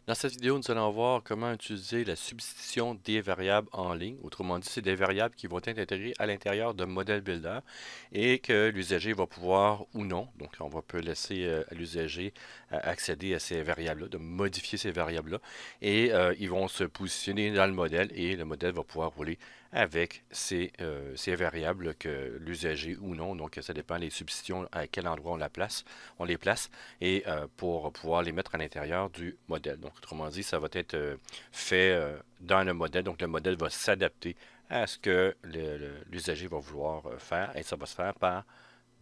Dans cette vidéo, nous allons voir comment utiliser la substitution des variables en ligne. Autrement dit, c'est des variables qui vont être intégrées à l'intérieur de Model Builder et que l'usager va pouvoir ou non, donc on va peut laisser à l'usager accéder à ces variables-là, de modifier ces variables-là et ils vont se positionner dans le modèle et le modèle va pouvoir rouler avec ces variables que l'usager ou non, donc ça dépend des substitutions à quel endroit on les place et pour pouvoir les mettre à l'intérieur du modèle. Donc, autrement dit, ça va être fait dans le modèle. Donc, le modèle va s'adapter à ce que l'usager va vouloir faire et ça va se faire par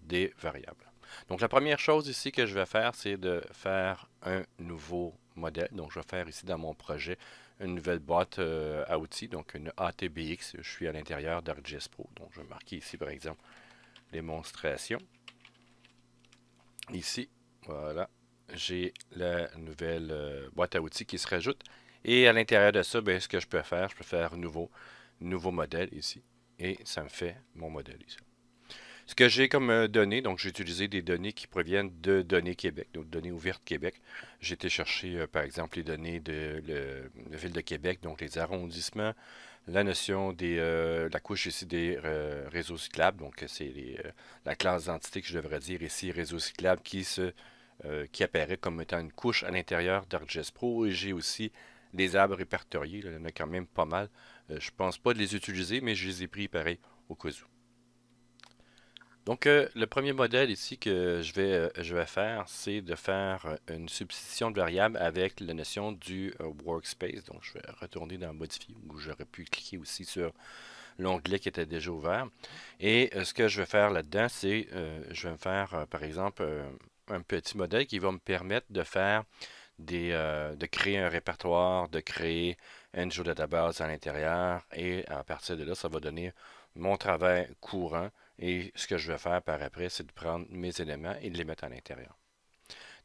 des variables. Donc, la première chose ici que je vais faire, c'est de faire un nouveau modèle. Donc, je vais faire ici dans mon projet une nouvelle boîte à outils, donc une ATBX. Je suis à l'intérieur d'ArcGIS Pro. Donc, je vais marquer ici, par exemple, démonstration. Ici, voilà, j'ai la nouvelle boîte à outils qui se rajoute. Et à l'intérieur de ça, ben, ce que je peux faire nouveau modèle ici. Et ça me fait mon modèle ici. Ce que j'ai comme données, donc j'ai utilisé des données qui proviennent de Données Québec, donc Données ouvertes Québec. J'ai été chercher, par exemple, les données de la ville de Québec, donc les arrondissements, la notion la couche ici des réseaux cyclables, donc c'est la classe d'entité que je devrais dire ici, réseau cyclable, qui apparaît comme étant une couche à l'intérieur d'ArcGIS Pro. Et j'ai aussi les arbres répertoriés, là, il y en a quand même pas mal. Je pense pas de les utiliser, mais je les ai pris pareil au cas où. Donc, le premier modèle ici que je vais faire, c'est de faire une substitution de variable avec la notion du workspace. Donc, je vais retourner dans Modifier, où j'aurais pu cliquer aussi sur l'onglet qui était déjà ouvert. Et ce que je vais faire là-dedans, c'est, je vais me faire, par exemple, un petit modèle qui va me permettre de faire de créer un répertoire, de créer une géodatabase à l'intérieur. Et à partir de là, ça va donner mon travail courant. Et ce que je vais faire par après, c'est de prendre mes éléments et de les mettre à l'intérieur.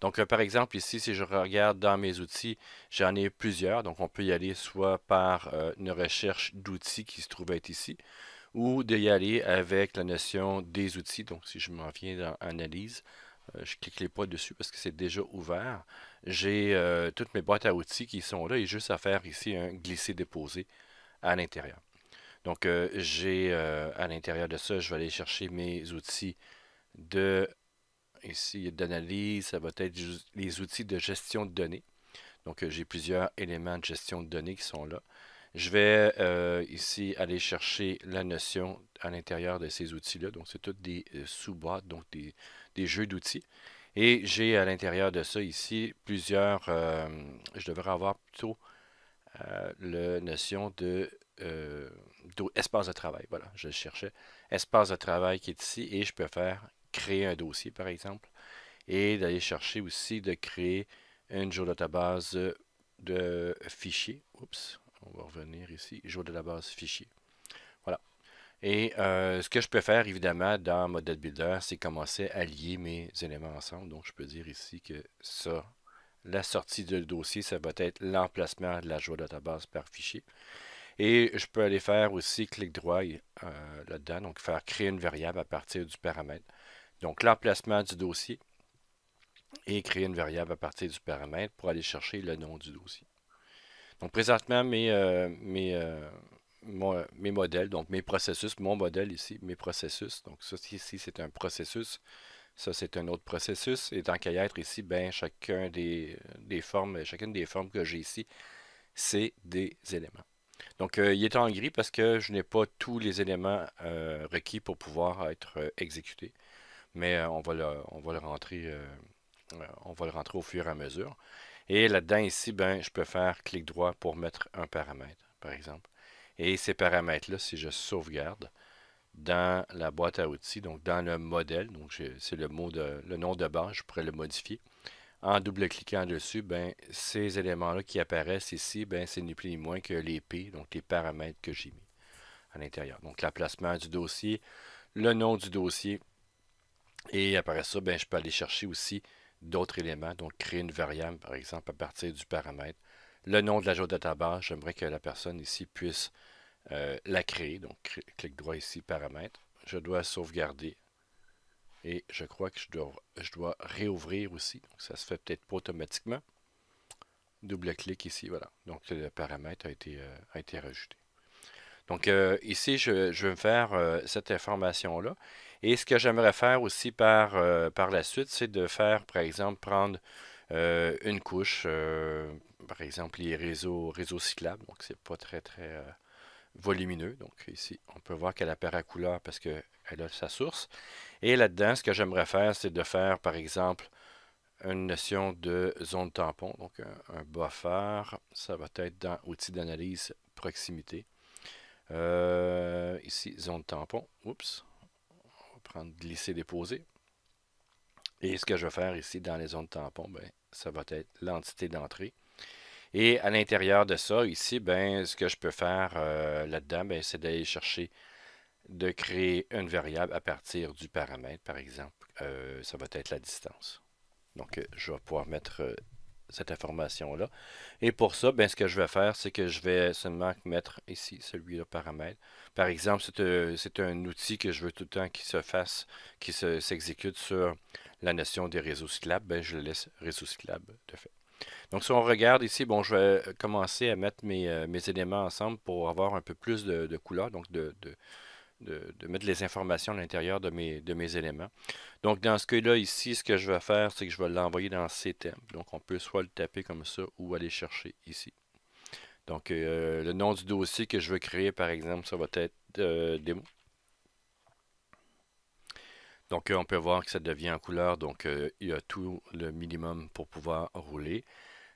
Donc, par exemple, ici, si je regarde dans mes outils, j'en ai plusieurs. Donc, on peut y aller soit par une recherche d'outils qui se trouve être ici, ou d'y aller avec la notion des outils. Donc, si je m'en viens dans Analyse, je ne cliquerai pas dessus parce que c'est déjà ouvert. J'ai toutes mes boîtes à outils qui sont là et juste à faire ici un glisser-déposer à l'intérieur. Donc, j'ai à l'intérieur de ça, je vais aller chercher mes outils de ici d'analyse. Ça va être les outils de gestion de données. Donc, j'ai plusieurs éléments de gestion de données qui sont là. Je vais ici aller chercher la notion à l'intérieur de ces outils-là. Donc, c'est toutes des sous-boîtes, donc des jeux d'outils. Et j'ai à l'intérieur de ça ici plusieurs, je devrais avoir plutôt la notion espace de travail. Voilà, je cherchais. Espace de travail qui est ici et je peux faire créer un dossier, par exemple, et d'aller chercher aussi de créer une géodatabase de fichiers. Oups, on va revenir ici, géodatabase fichier. Voilà. Et ce que je peux faire, évidemment, dans Model Builder, c'est commencer à lier mes éléments ensemble. Donc, je peux dire ici que ça, la sortie du dossier, ça va être l'emplacement de la géodatabase par fichier. Et je peux aller faire aussi clic droit là-dedans, donc faire créer une variable à partir du paramètre. Donc, l'emplacement du dossier et créer une variable à partir du paramètre pour aller chercher le nom du dossier. Donc, présentement, mes modèles, donc mes processus, mon modèle ici, mes processus. Donc, ça ici, c'est un processus. Ça, c'est un autre processus. Et tant qu'à y être ici, ben, chacune des formes que j'ai ici, c'est des éléments. Donc, il est en gris parce que je n'ai pas tous les éléments requis pour pouvoir être exécutés. Mais on va le rentrer au fur et à mesure. Et là-dedans, ici, ben, je peux faire clic droit pour mettre un paramètre, par exemple. Et ces paramètres-là, si je sauvegarde dans la boîte à outils, donc dans le modèle, donc c'est le nom de base, je pourrais le modifier. En double-cliquant dessus, ben, ces éléments-là qui apparaissent ici, ben, c'est ni plus ni moins que les P, donc les paramètres que j'ai mis à l'intérieur. Donc, l'emplacement du dossier, le nom du dossier, et après ça, ben, je peux aller chercher aussi d'autres éléments, donc créer une variable, par exemple, à partir du paramètre. Le nom de la géodatabase, j'aimerais que la personne ici puisse la créer. Donc, clic droit ici, paramètre. Je dois sauvegarder et je crois que je dois réouvrir aussi. Donc, ça se fait peut-être pas automatiquement. double-clic ici, voilà. Donc le paramètre a été rajouté. Donc ici, je vais me faire cette information-là. Et ce que j'aimerais faire aussi par la suite, c'est de faire, par exemple, prendre une couche, par exemple, les réseaux cyclables. Donc c'est pas très volumineux. Donc ici, on peut voir qu'elle apparaît à couleur parce qu'elle a sa source. Et là-dedans, ce que j'aimerais faire, c'est de faire, par exemple, une notion de zone tampon. Donc un buffer, ça va être dans outil d'analyse proximité. Ici, zone tampon. Oups. On va prendre glisser, déposer. Et ce que je vais faire ici dans les zones tampons, ben, ça va être l'entité d'entrée. Et à l'intérieur de ça, ici, ben, ce que je peux faire là-dedans, ben, c'est d'aller chercher, de créer une variable à partir du paramètre, par exemple. Ça va être la distance. Donc, je vais pouvoir mettre cette information-là. Et pour ça, ben, ce que je vais faire, c'est que je vais seulement mettre ici celui-là paramètre. Par exemple, c'est un outil que je veux tout le temps qu'il se fasse, s'exécute sur la notion des réseaux cyclables. Ben, je le laisse réseau cyclable de fait. Donc, si on regarde ici, bon, je vais commencer à mettre mes éléments ensemble pour avoir un peu plus de couleurs, donc de mettre les informations à l'intérieur de mes éléments. Donc, dans ce cas-là, ici, ce que je vais faire, c'est que je vais l'envoyer dans CTEM. Donc, on peut soit le taper comme ça ou aller chercher ici. Donc, le nom du dossier que je veux créer, par exemple, ça va être démo. Donc, on peut voir que ça devient en couleur. Donc, il y a tout le minimum pour pouvoir rouler.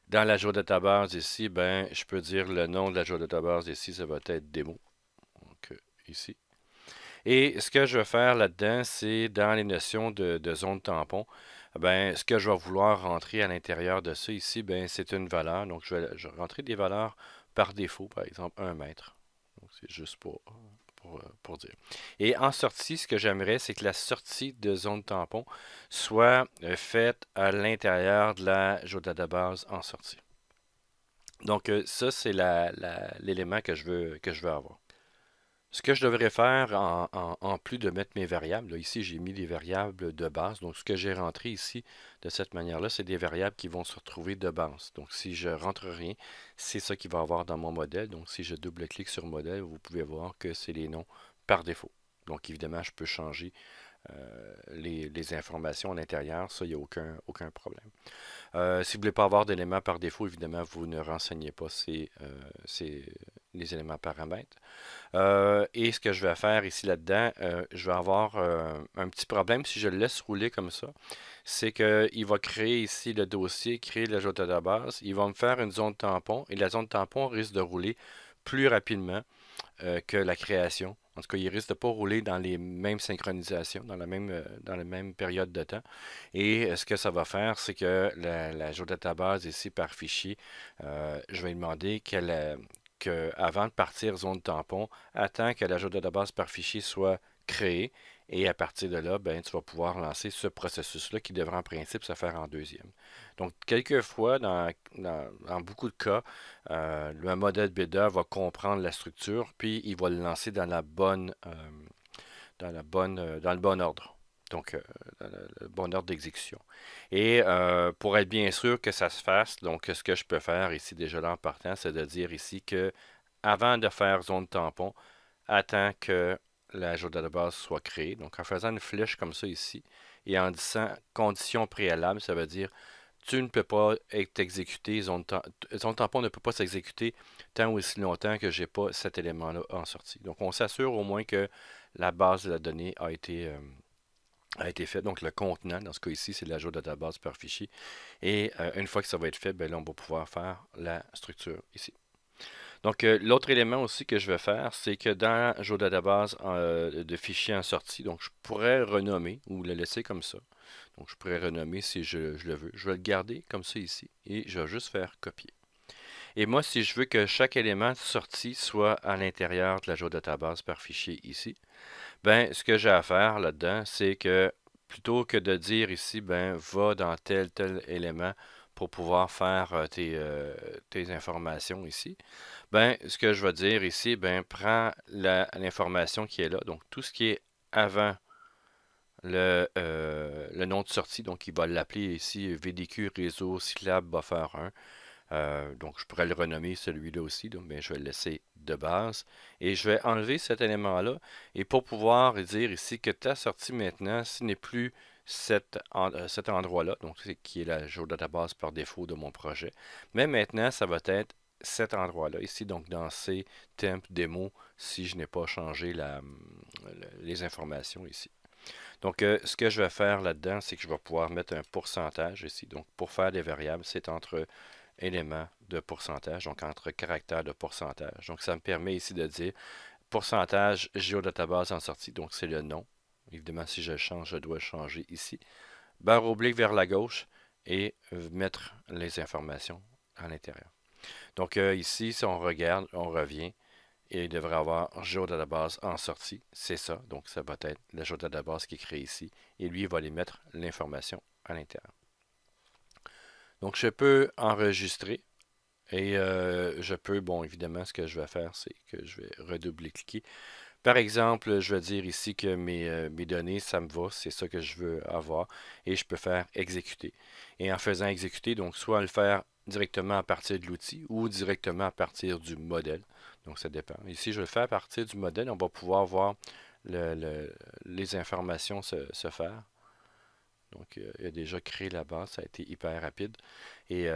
Dans la database ici, ben, je peux dire le nom de la database ici, ça va être démo. Donc, ici. Et ce que je vais faire là-dedans, c'est dans les notions de zone tampon, ben, ce que je vais vouloir rentrer à l'intérieur de ça ici, ben, c'est une valeur. Donc, je vais rentrer des valeurs par défaut, par exemple 1 mètre. Donc, c'est juste pour dire. Et en sortie, ce que j'aimerais, c'est que la sortie de zone tampon soit faite à l'intérieur de la database en sortie. Donc, ça, c'est l'élément que je veux avoir. Ce que je devrais faire en plus de mettre mes variables, là, ici j'ai mis des variables de base. Donc ce que j'ai rentré ici de cette manière-là, c'est des variables qui vont se retrouver de base. Donc si je rentre rien, c'est ça qui va avoir dans mon modèle. Donc si je double-clique sur modèle, vous pouvez voir que c'est les noms par défaut. Donc évidemment, je peux changer les informations à l'intérieur. Ça, il n'y a aucun problème. Si vous ne voulez pas avoir d'éléments par défaut, évidemment, vous ne renseignez pas les éléments paramètres. Et ce que je vais faire ici là-dedans, je vais avoir un petit problème si je le laisse rouler comme ça. C'est qu'il va créer ici le dossier, créer le jeu de base. Il va me faire une zone tampon et la zone tampon risque de rouler plus rapidement que la création. En tout cas, il risque de ne pas rouler dans les mêmes synchronisations, dans la même période de temps. Et ce que ça va faire, c'est que la géodatabase ici par fichier, je vais lui demander avant de partir zone tampon, attends que la géodatabase par fichier soit créée. Et à partir de là, ben, tu vas pouvoir lancer ce processus-là qui devrait en principe se faire en deuxième. Donc, quelquefois, dans beaucoup de cas, le modèle Builder va comprendre la structure, puis il va le lancer dans le bon ordre. Donc, dans le bon ordre d'exécution. Et pour être bien sûr que ça se fasse, donc ce que je peux faire ici déjà là en partant, c'est de dire ici que avant de faire zone tampon, attends que la database soit créée. Donc, en faisant une flèche comme ça ici, et en disant condition préalable, ça veut dire tu ne peux pas être exécuté, zone tampon ne peut pas s'exécuter tant ou aussi longtemps que j'ai pas cet élément-là en sortie. Donc, on s'assure au moins que la base de la donnée a été faite. Donc, le contenant, dans ce cas ici, c'est l'ajout de database par fichier. Et une fois que ça va être fait, ben là, on va pouvoir faire la structure ici. Donc, l'autre élément aussi que je vais faire, c'est que dans database de fichiers en sortie, donc je pourrais renommer ou le laisser comme ça. Donc, je pourrais renommer si je le veux. Je vais le garder comme ça ici et je vais juste faire copier. Et moi, si je veux que chaque élément sorti soit à l'intérieur de la database par fichier ici, ben, ce que j'ai à faire là-dedans, c'est que plutôt que de dire ici, ben, va dans tel élément pour pouvoir faire tes informations ici, ben, ce que je vais dire ici, ben, prends l'information qui est là, donc tout ce qui est avant le nom de sortie, donc il va l'appeler ici VDQ réseau Scilab buffer 1. Donc, je pourrais le renommer celui-là aussi, donc, mais je vais le laisser de base. Et je vais enlever cet élément-là. Et pour pouvoir dire ici que ta sortie maintenant, ce n'est plus cet endroit-là, donc qui est la géodatabase par défaut de mon projet. Mais maintenant, ça va être cet endroit-là, ici, donc dans ces temp démo, si je n'ai pas changé les informations ici. Donc, ce que je vais faire là-dedans, c'est que je vais pouvoir mettre un pourcentage ici. Donc, pour faire des variables, c'est entre éléments de pourcentage, donc entre caractères de pourcentage. Donc, ça me permet ici de dire pourcentage géodatabase en sortie, donc c'est le nom. Évidemment, si je le change, je dois le changer ici. Barre oblique vers la gauche et mettre les informations à l'intérieur. Donc, ici, si on regarde, on revient et il devrait avoir géodatabase en sortie. C'est ça. Donc, ça va être la géodatabase qui est créée ici. Et lui, il va aller mettre l'information à l'intérieur. Donc, je peux enregistrer et je peux, bon, évidemment, ce que je vais faire, c'est que je vais redoubler-cliquer. Par exemple, je vais dire ici que mes données, ça me va, c'est ça que je veux avoir. Et je peux faire exécuter. Et en faisant exécuter, donc soit le faire directement à partir de l'outil ou directement à partir du modèle. Donc ça dépend. Ici, je le fais à partir du modèle. On va pouvoir voir les informations se faire. Donc, il a déjà créé la base, ça a été hyper rapide. Et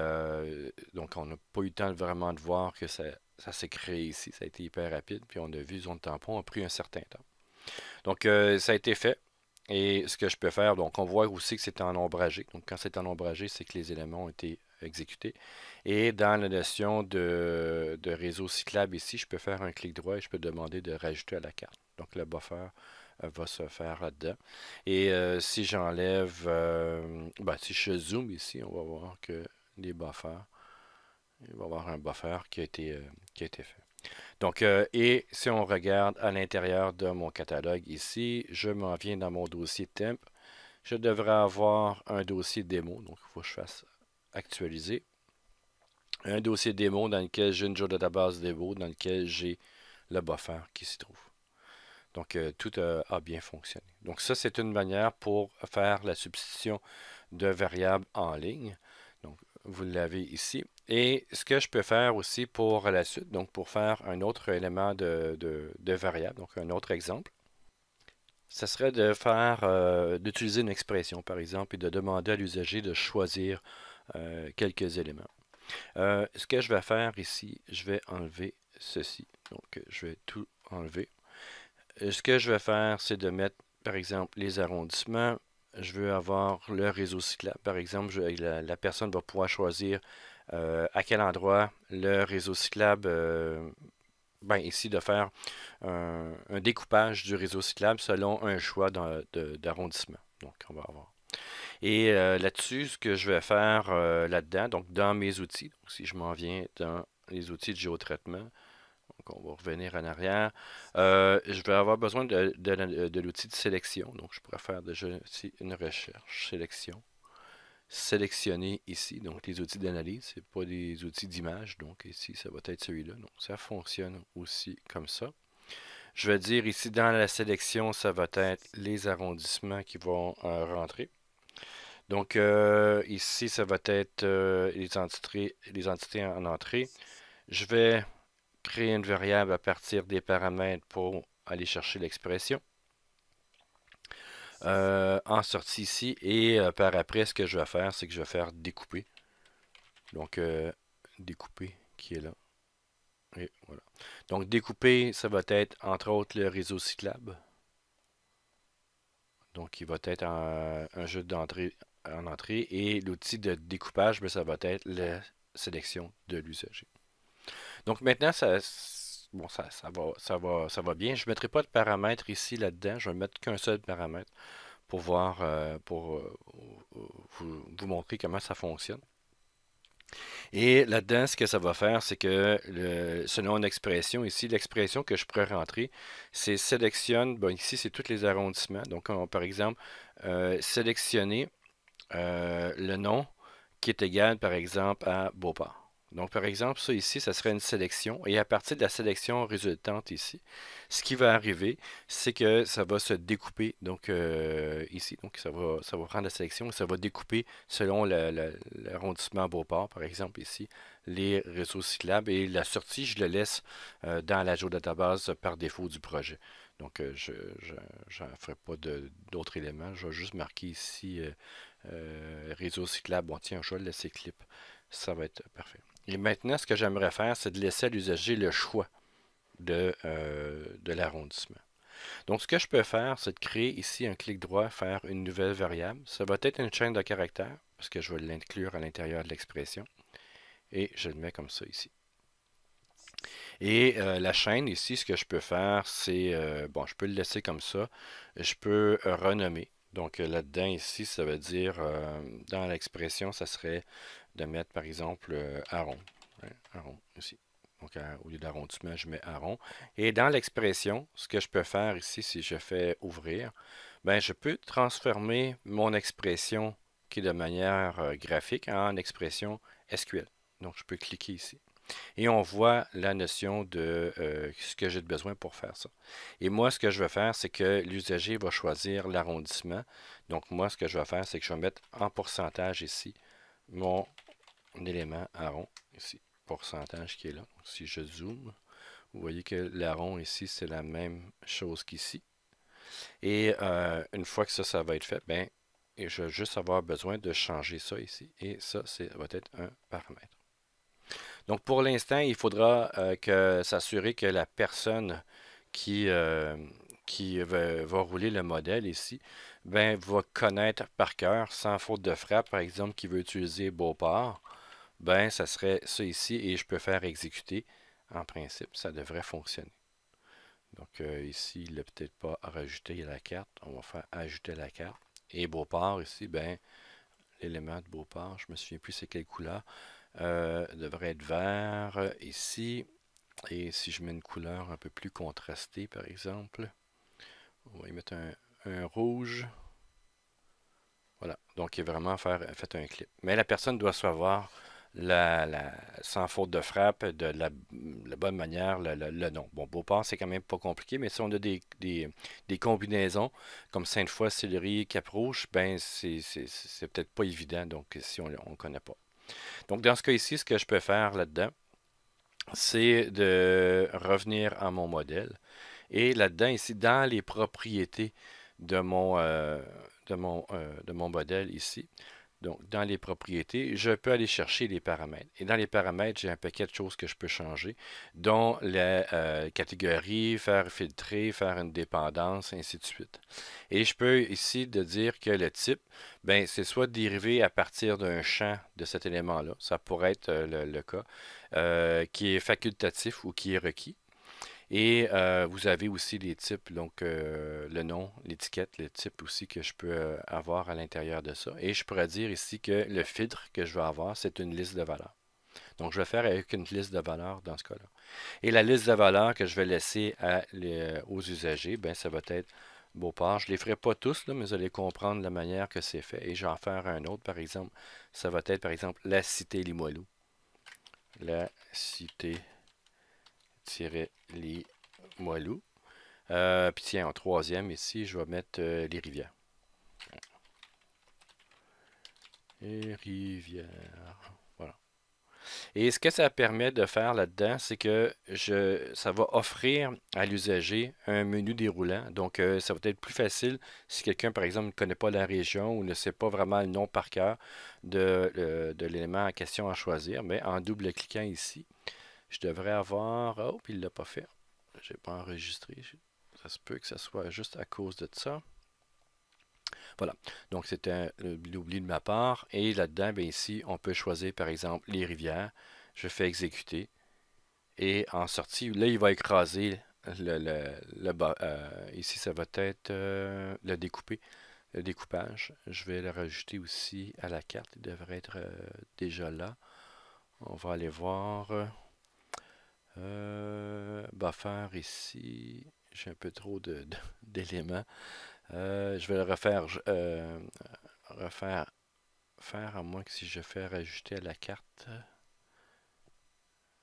donc, on n'a pas eu le temps vraiment de voir que ça s'est créé ici. Ça a été hyper rapide. Puis, on a vu zone tampon a pris un certain temps. Donc, ça a été fait. Et ce que je peux faire, donc, on voit aussi que c'est en ombragé. Donc, quand c'est en ombragé, c'est que les éléments ont été exécutés. Et dans la notion de réseau cyclable ici, je peux faire un clic droit et je peux demander de rajouter à la carte. Donc, le buffer va se faire là-dedans. Et si j'enlève, si je zoome ici, on va voir que les buffers, il va y avoir un buffer qui a été fait. Donc, et si on regarde à l'intérieur de mon catalogue ici, je m'en viens dans mon dossier temp. Je devrais avoir un dossier démo, donc il faut que je fasse actualiser. Un dossier démo dans lequel j'ai une database démo, dans lequel j'ai le buffer qui s'y trouve. Donc, tout a bien fonctionné. Donc, ça, c'est une manière pour faire la substitution de variables en ligne. Donc, vous l'avez ici. Et ce que je peux faire aussi pour la suite, donc pour faire un autre élément de variable, donc un autre exemple, ça serait de faire, d'utiliser une expression, par exemple, et de demander à l'usager de choisir quelques éléments. Ce que je vais faire ici, je vais enlever ceci. Donc, je vais tout enlever. Ce que je vais faire, c'est de mettre, par exemple, les arrondissements. Je veux avoir le réseau cyclable. Par exemple, la personne va pouvoir choisir à quel endroit le réseau cyclable, ici, de faire un découpage du réseau cyclable selon un choix d'arrondissement. Donc, on va avoir. Et là-dessus, ce que je vais faire là-dedans, donc dans mes outils, donc si je m'en viens dans les outils de géotraitement, donc on va revenir en arrière. Je vais avoir besoin de l'outil de sélection. Donc, je pourrais faire déjà ici une recherche, sélection. Sélectionner ici, donc les outils d'analyse, ce n'est pas des outils d'image. Donc, ici, ça va être celui-là. Donc, ça fonctionne aussi comme ça. Je vais dire ici, dans la sélection, ça va être les arrondissements qui vont rentrer. Donc, ici, ça va être les entités en entrée. Je vais créer une variable à partir des paramètres pour aller chercher l'expression. En sortie ici, et par après, ce que je vais faire, c'est que je vais faire découper. Donc, découper qui est là. Et voilà. Donc, découper, ça va être entre autres le réseau cyclable. Donc, il va être un jeu d'entrée en entrée. Et l'outil de découpage, ça va être la sélection de l'usager. Donc maintenant, ça va bien. Je ne mettrai pas de paramètres ici, là-dedans. Je vais mettre qu'un seul paramètre pour voir, vous montrer comment ça fonctionne. Et là-dedans, ce que ça va faire, c'est que selon une expression ici, l'expression que je pourrais rentrer, c'est sélectionne, bon ici c'est tous les arrondissements. Donc par exemple, sélectionner le nom qui est égal par exemple à Beauport. Donc, par exemple, ça ici, ça serait une sélection. Et à partir de la sélection résultante ici, ce qui va arriver, c'est que ça va se découper. Donc, ici, donc ça va prendre la sélection et ça va découper selon l'arrondissement Beauport, par exemple, ici, les réseaux cyclables. Et la sortie, je le laisse dans la géodatabase par défaut du projet. Donc, j'en ferai pas d'autres éléments. Je vais juste marquer ici réseau cyclable. Bon, tiens, je vais le laisser clip. Ça va être parfait. Et maintenant, ce que j'aimerais faire, c'est de laisser à l'usager le choix de l'arrondissement. Donc, ce que je peux faire, c'est de créer ici un clic droit, faire une nouvelle variable. Ça va être une chaîne de caractères, parce que je vais l'inclure à l'intérieur de l'expression. Et je le mets comme ça ici. Et la chaîne ici, ce que je peux faire, c'est, bon, je peux le laisser comme ça. Je peux renommer. Donc là-dedans, ici, ça veut dire, dans l'expression, ça serait de mettre, par exemple, arrond. Hein, arrond, ici. Donc, au lieu d'arrondissement, je mets arrond. Et dans l'expression, ce que je peux faire ici, si je fais ouvrir, ben, je peux transformer mon expression qui est de manière graphique en expression SQL. Donc, je peux cliquer ici. Et on voit la notion de ce que j'ai besoin pour faire ça. Et moi, ce que je vais faire, c'est que l'usager va choisir l'arrondissement. Donc, moi, ce que je vais faire, c'est que je vais mettre en pourcentage ici mon élément arrond, ici, pourcentage qui est là. Si je zoome, vous voyez que l'arrond ici, c'est la même chose qu'ici. Et une fois que ça va être fait, ben, et je vais juste avoir besoin de changer ça ici. Et ça, va être un paramètre. Donc, pour l'instant, il faudra s'assurer que la personne qui, euh, qui va rouler le modèle ici, ben, va connaître par cœur, sans faute de frappe, par exemple, qui veut utiliser Beauport, ben, ça serait ça ici et je peux faire exécuter. En principe, ça devrait fonctionner. Donc, ici, il n'a peut-être pas à rajouter la carte. On va faire ajouter la carte. Et Beauport ici, ben, l'élément de Beauport, je me souviens plus c'est quelle couleur. Devrait être vert ici. Et si je mets une couleur un peu plus contrastée, par exemple, on va y mettre un rouge. Voilà. Donc, il est vraiment fait un clip. Mais la personne doit savoir sans faute de frappe, de la bonne manière, le nom. Bon, Beauport, c'est quand même pas compliqué, mais si on a des combinaisons comme Sainte-Foy, Sillery, Cap-Rouge, ben, c'est peut-être pas évident, donc si on ne connaît pas. Donc, dans ce cas ici, ce que je peux faire là-dedans, c'est de revenir à mon modèle. Et là-dedans, ici, dans les propriétés de de mon modèle ici, donc dans les propriétés, je peux aller chercher les paramètres. Et dans les paramètres, j'ai un paquet de choses que je peux changer, dont la catégorie, faire filtrer, faire une dépendance, ainsi de suite. Et je peux ici de dire que le type, ben, c'est soit dérivé à partir d'un champ de cet élément-là, ça pourrait être le cas, qui est facultatif ou qui est requis. Et vous avez aussi les types, donc le nom, l'étiquette, le type aussi que je peux avoir à l'intérieur de ça. Et je pourrais dire ici que le filtre que je vais avoir, c'est une liste de valeurs. Donc je vais faire avec une liste de valeurs dans ce cas-là. Et la liste de valeurs que je vais laisser aux usagers, ben, ça va être Beauport. Je ne les ferai pas tous, là, mais vous allez comprendre la manière que c'est fait. Et je vais en faire un autre, par exemple. Ça va être, par exemple, la cité Limoilou. La cité Limoilou. Puis tiens, en troisième ici, je vais mettre les rivières. Les rivières. Voilà. Et ce que ça permet de faire là-dedans, c'est que ça va offrir à l'usager un menu déroulant. Donc, ça va être plus facile si quelqu'un, par exemple, ne connaît pas la région ou ne sait pas vraiment le nom par cœur de l'élément en question à choisir. Mais en double-cliquant ici, je devrais avoir... Oh, puis il ne l'a pas fait. Je n'ai pas enregistré. Ça se peut que ce soit juste à cause de ça. Voilà. Donc, c'était l'oubli de ma part. Et là-dedans, bien ici, on peut choisir, par exemple, les rivières. Je fais exécuter. Et en sortie, là, il va écraser le bas. Ici, ça va être le découper, le découpage. Je vais le rajouter aussi à la carte. Il devrait être déjà là. On va aller voir. Buffer ici. J'ai un peu trop d'éléments. Je vais le refaire faire à moins que si je fais rajouter à la carte.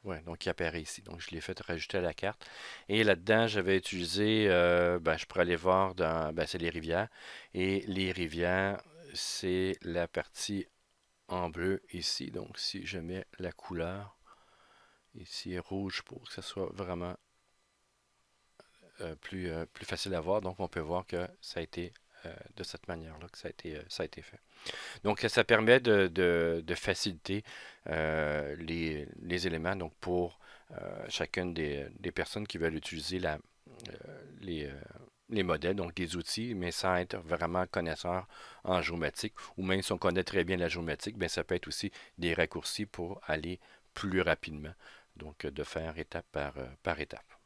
Ouais, donc il apparaît ici. Donc je l'ai fait rajouter à la carte. Et là-dedans, j'avais utilisé, je pourrais aller voir dans, c'est les rivières. Et les rivières, c'est la partie en bleu ici. Donc si je mets la couleur ici rouge pour que ce soit vraiment plus facile à voir. Donc on peut voir que ça a été de cette manière-là que ça a été fait. Donc, ça permet de faciliter les éléments donc pour chacune des personnes qui veulent utiliser les, euh, les modèles, donc des outils, mais sans être vraiment connaisseur en géomatique, ou même si on connaît très bien la géomatique, bien, ça peut être aussi des raccourcis pour aller plus rapidement, donc de faire étape par étape.